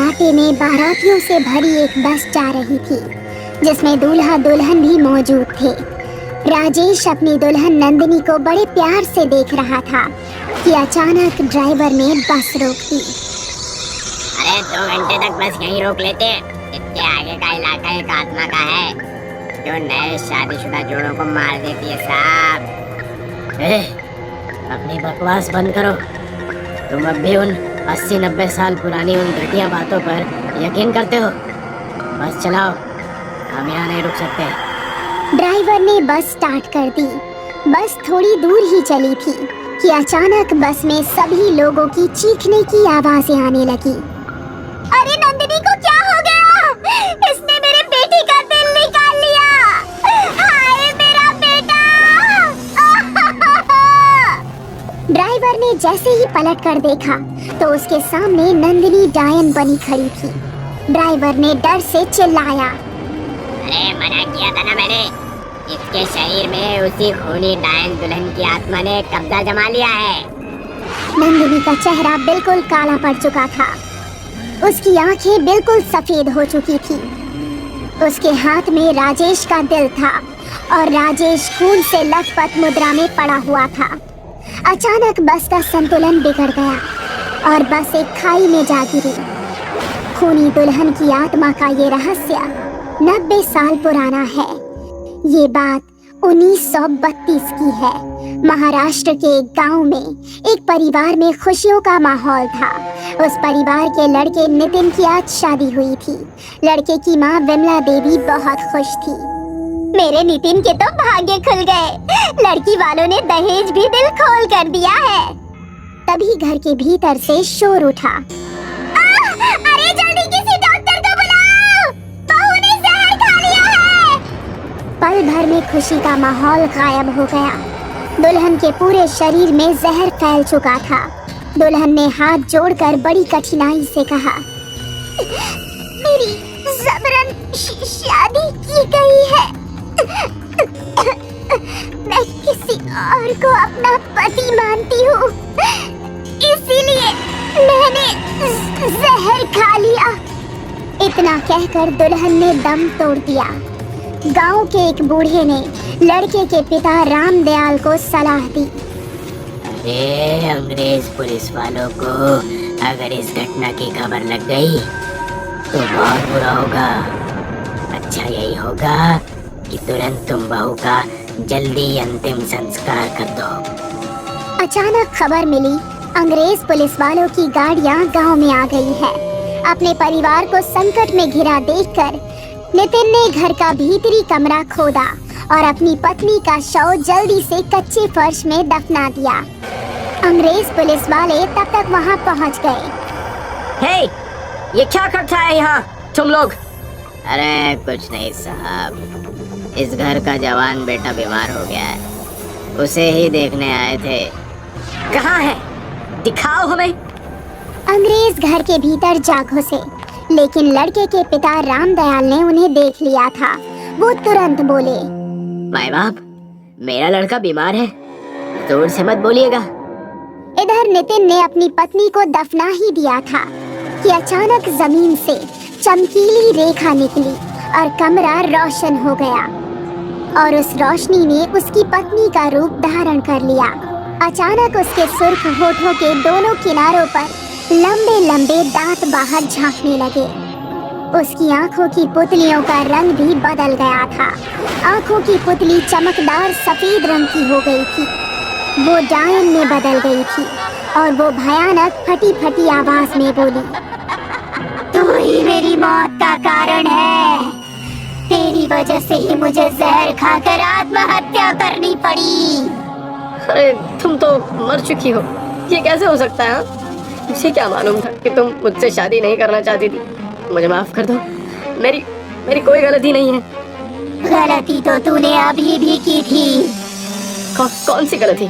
इलाके में बारातियों से भरी एक बस जा रही थी, जिसमें दूल्हा दुल्हन भी मौजूद थे। राजेश अपनी दुल्हन नंदिनी को बड़े प्यार से देख रहा था कि अचानक ड्राइवर ने बस रोक दी। अरे 2 घंटे तक बस यहीं रोक लेते, इतने आगे का इलाका एक आत्मा का है जो नए शादीशुदा जोड़ों को मार देती है साहब। अपनी बकवास बंद करो। तुम अब भी उन 80-90 साल पुरानी उन घटिया बातों पर यकीन करते हो। बस चलाओ, हम यहाँ नहीं रुक सकते। ड्राइवर ने बस स्टार्ट कर दी। बस थोड़ी दूर ही चली थी कि अचानक बस में सभी लोगों की चीखने की आवाजें आने लगी। अरे नंदिनी को क्या हो गया? इसने मेरे बेटे का दिल निकाल लिया। हाय मेरा बेटा! ड्राइवर ने जैसे ही पलट कर देखा तो उसके सामने नंदिनी डायन बनी खड़ी थी। ड्राइवर ने डर से चिल्लाया, अरे मना किया था ना मैंने, इसके शरीर में उसी खूनी डायन दुल्हन की आत्मा ने कब्जा जमा लिया है। नंदिनी का चेहरा बिल्कुल काला पड़ चुका था। उसकी आंखें बिल्कुल सफेद हो चुकी थी। उसके हाथ में राजेश का दिल था और राजेश खून से लथपथ मुद्रा में पड़ा हुआ था। अचानक बस का संतुलन बिगड़ गया और बस एक खाई में जा गिरी। खूनी दुल्हन की आत्मा का ये रहस्य 90 साल पुराना है। ये बात 1932 की है। महाराष्ट्र के एक गांव में एक परिवार में खुशियों का माहौल था। उस परिवार के लड़के नितिन की आज शादी हुई थी। लड़के की माँ विमला देवी बहुत खुश थी। मेरे नितिन के तो भाग्य खुल गए। लड़की वालों ने दहेज भी दिल खोल कर दिया है। तभी घर के भीतर से शोर उठा, अरे जल्दी किसी डॉक्टर को बुलाओ, बहू ने जहर खा लिया है। पल भर में खुशी का माहौल गायब हो गया। दुल्हन के पूरे शरीर में जहर फैल चुका था। दुल्हन ने हाथ जोड़कर बड़ी कठिनाई से कहा, मेरी जबरन शादी की गई है। मैं किसी और को अपना पति मानती हूँ, इसीलिए मैंने जहर खा लिया। इतना कहकर दुल्हन ने दम तोड़ दिया। गांव के एक बूढ़े ने लड़के के पिता रामदयाल को सलाह दी, अरे अंग्रेज पुलिस वालों को अगर इस घटना की खबर लग गई तो बहुत बुरा होगा। अच्छा यही होगा कि तुरंत तुम बहू का जल्दी अंतिम संस्कार कर दो। अचानक खबर मिली, अंग्रेज पुलिस वालों की गाड़ियां गांव में आ गई है। अपने परिवार को संकट में घिरा देखकर नितिन ने घर का भीतरी कमरा खोदा और अपनी पत्नी का शव जल्दी से कच्चे फर्श में दफना दिया। अंग्रेज पुलिस वाले तब तक वहां पहुंच गए। हे, ये क्या करता है यहाँ तुम लोग? अरे कुछ नहीं साहब, इस घर का जवान बेटा बीमार हो गया है, उसे ही देखने आए थे। कहाँ है? दिखाओ हमें। अंग्रेज घर के भीतर जा घुसे, लेकिन लड़के के पिता रामदयाल ने उन्हें देख लिया था। वो तुरंत बोले, माय बाप, मेरा लड़का बीमार है, जोर से मत बोलिएगा। इधर नितिन ने अपनी पत्नी को दफना ही दिया था कि अचानक जमीन से चमकीली रेखा निकली और कमरा रोशन हो गया और उस रोशनी ने उसकी पत्नी का रूप धारण कर लिया। अचानक उसके सुर्ख होठों के दोनों किनारों पर लंबे लंबे दांत बाहर झांकने लगे। उसकी आंखों की पुतलियों का रंग भी बदल गया था। आंखों की पुतली चमकदार सफेद रंग की हो गई थी। वो डायन में बदल गई थी और वो भयानक फटी फटी आवाज में बोली, तू ही मेरी मौत का कारण है। तेरी वजह से ही मुझे जहर खाकर आत्महत्या करनी पड़ी। अरे तुम तो मर चुकी हो, ये कैसे हो सकता है? मुझे क्या मालूम था कि तुम मुझसे शादी नहीं करना चाहती थी। मुझे माफ कर दो, मेरी कोई गलती नहीं है। गलती तो तूने अभी भी की थी। कौन सी गलती?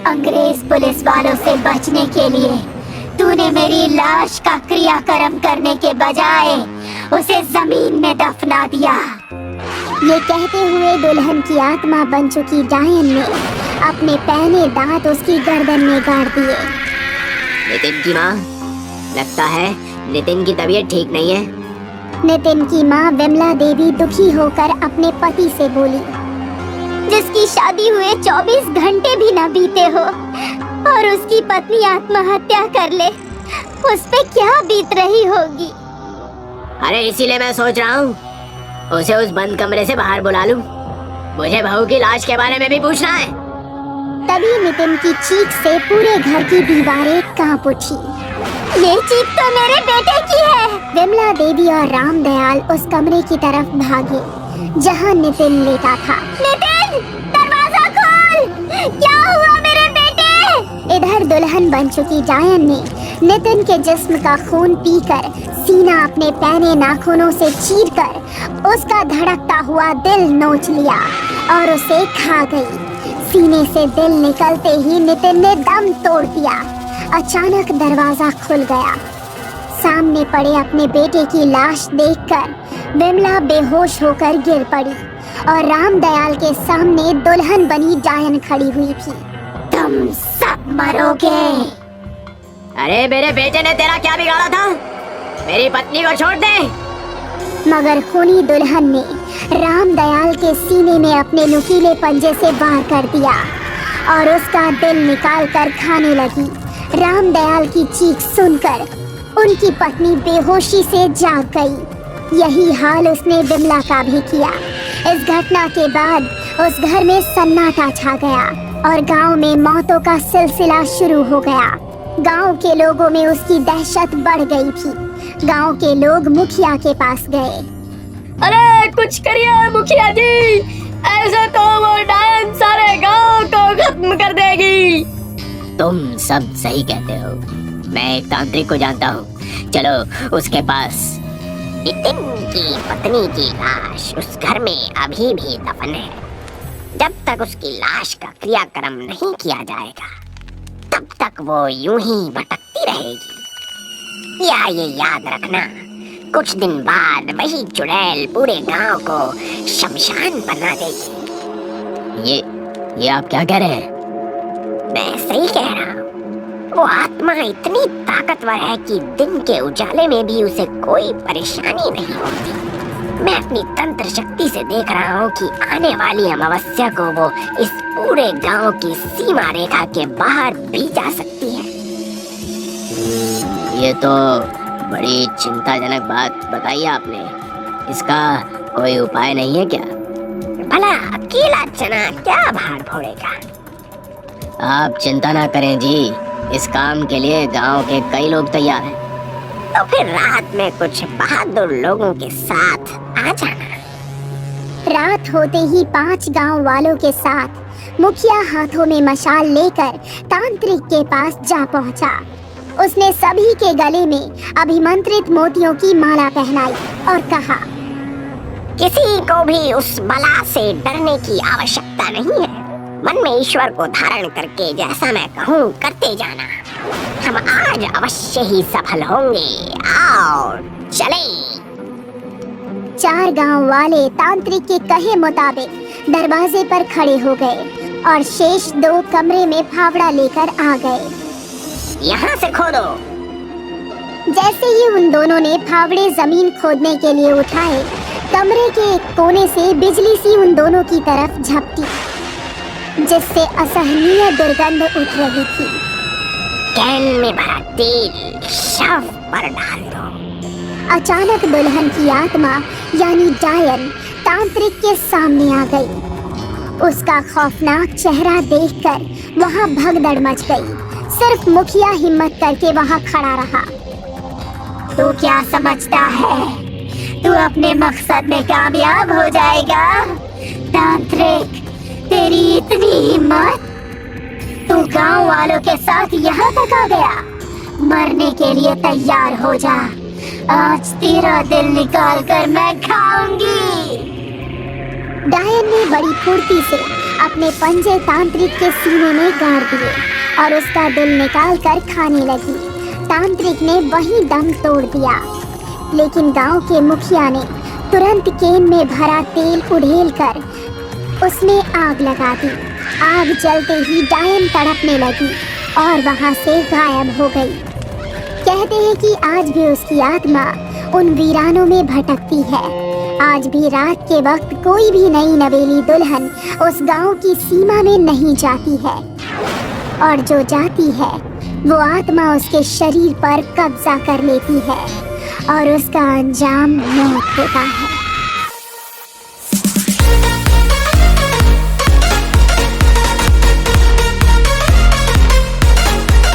अंग्रेज पुलिस वालों से बचने के लिए तूने मेरी लाश का क्रियाकर्म करने के बजाय उसे जमीन में दफना दिया। ये कहते हुए दुल्हन की आत्मा बन चुकी डायन ने अपने पहने दांत उसकी गर्दन में गाड़ दिए। नितिन की माँ, लगता है नितिन की तबीयत ठीक नहीं है। नितिन की माँ विमला देवी दुखी होकर अपने पति से बोली, जिसकी शादी हुए 24 घंटे भी न बीते हो और उसकी पत्नी आत्महत्या कर ले, उस पे क्या बीत रही होगी। अरे इसीलिए मैं सोच रहा हूँ उसे उस बंद कमरे से बाहर बुला लूं। मुझे बहू की लाश के बारे में भी पूछना है। तभी नितिन की चीख से पूरे घर की दीवारें कांप उठी। ये चीख तो मेरे बेटे की है। विमला देवी और राम दयाल उस कमरे की तरफ भागे जहां नितिन लेटा था। नितिन, दरवाजा खोल, क्या हुआ मेरे बेटे? इधर दुल्हन बन चुकी डायन ने नितिन के जिस्म का खून पीकर सीना अपने पैने नाखूनों से चीरकर उसका धड़कता हुआ दिल नोच लिया और उसे खा गई। सीने से दिल निकलते ही नितिन ने दम तोड़ दिया। अचानक दरवाजा खुल गया। सामने पड़े अपने बेटे की लाश देखकर विमला बेहोश होकर गिर पड़ी और राम दयाल के सामने दुल्हन बनी डायन खड़ी हुई थी। तुम सब मरोगे। अरे मेरे बेटे ने तेरा क्या बिगाड़ा था? मेरी पत्नी को छोड़ दे। मगर खूनी दुल्हन ने राम दयाल के सीने में अपने नुकीले पंजे से वार कर दिया और उसका दिल निकाल कर खाने लगी। राम दयाल की चीख सुनकर उनकी पत्नी बेहोशी से जाग गई। यही हाल उसने विमला का भी किया। इस घटना के बाद उस घर में सन्नाटा छा गया और गांव में मौतों का सिलसिला शुरू हो गया। गांव के लोगों में उसकी दहशत बढ़ गई थी। गांव के लोग मुखिया के पास गए। अरे कुछ करिए मुखिया जी, ऐसे तो वो डायन सारे गांव को खत्म कर देगी। तुम सब सही कहते हो। मैं एक तांत्रिक को जानता हूँ, चलो उसके पास। नितिन की पत्नी की लाश उस घर में अभी भी दफन है। जब तक उसकी लाश का क्रियाक्रम नहीं किया जाएगा तब तक वो यूं ही भटकती रहेगी। या ये याद रखना, कुछ दिन बाद वही चुड़ैल पूरे गांव को शमशान बना देगी। ये आप क्या कह रहे हैं? मैं सही कह रहा हूँ। वो आत्मा इतनी ताकतवर है कि दिन के उजाले में भी उसे कोई परेशानी नहीं होती। मैं अपनी तंत्र शक्ति से देख रहा हूँ कि आने वाली अमावस्या को वो इस पूरे गांव की सीमा रेखा के बाहर भी जा सकती है। ये तो बड़ी चिंताजनक बात बताई आपने। इसका कोई उपाय नहीं है क्या? भला अकेला चना क्या भार फोड़ेगा? आप चिंता ना करें जी, इस काम के लिए गांव के कई लोग तैयार हैं। तो फिर रात में कुछ बहादुर लोगों के साथ आ जाना। रात होते ही 5 गांव वालों के साथ मुखिया हाथों में मशाल लेकर तांत्रिक के पास जा पहुंचा। उसने सभी के गले में अभिमंत्रित मोतियों की माला पहनाई और कहा, किसी को भी उस बला से डरने की आवश्यकता नहीं है। मन में ईश्वर को धारण करके जैसा मैं कहूँ करते जाना। हम आज अवश्य ही सफल होंगे। आओ चले। 4 गांव वाले तांत्रिक के कहे मुताबिक दरवाजे पर खड़े हो गए और शेष 2 कमरे में फावड़ा लेकर आ गए। यहाँ से खोदो। जैसे ही उन दोनों ने फावड़े जमीन खोदने के लिए उठाए, कमरे के एक कोने से बिजली सी उन दोनों की तरफ झपटी, जिससे असहनीय दुर्गंध उठ रही थी। कैन में भरा तेल शव पर डाल दो। अचानक दुल्हन की आत्मा यानी डायन तांत्रिक के सामने आ गई। उसका खौफनाक चेहरा देखकर वहाँ भगदड़ मच गई। सिर्फ मुखिया हिम्मत करके वहाँ खड़ा रहा। तू क्या समझता है? तू अपने मकसद में कामयाब हो जाएगा? तांत्रिक, तेरी इतनी हिम्मत? तू गांव वालों के साथ यहाँ तक आ गया? मरने के लिए तैयार हो जा। आज तेरा दिल निकाल कर मैं खाऊंगी। डायन ने बड़ी फुर्ती से अपने पंजे तांत्रिक के सीने में गाड़ दिए और उसका दिल निकाल कर खाने लगी। तांत्रिक ने वही दम तोड़ दिया, लेकिन गांव के मुखिया ने तुरंत केन में भरा तेल उड़ेल कर उसमें आग लगा दी। आग जलते ही डायन तड़पने लगी और वहां से गायब हो गई। कहते हैं कि आज भी उसकी आत्मा उन वीरानों में भटकती है। आज भी रात के वक्त कोई भी नई नवेली दुल्हन उस गांव की सीमा में नहीं जाती है, और जो जाती है वो आत्मा उसके शरीर पर कब्जा कर लेती है और उसका अंजाम मौत होता है।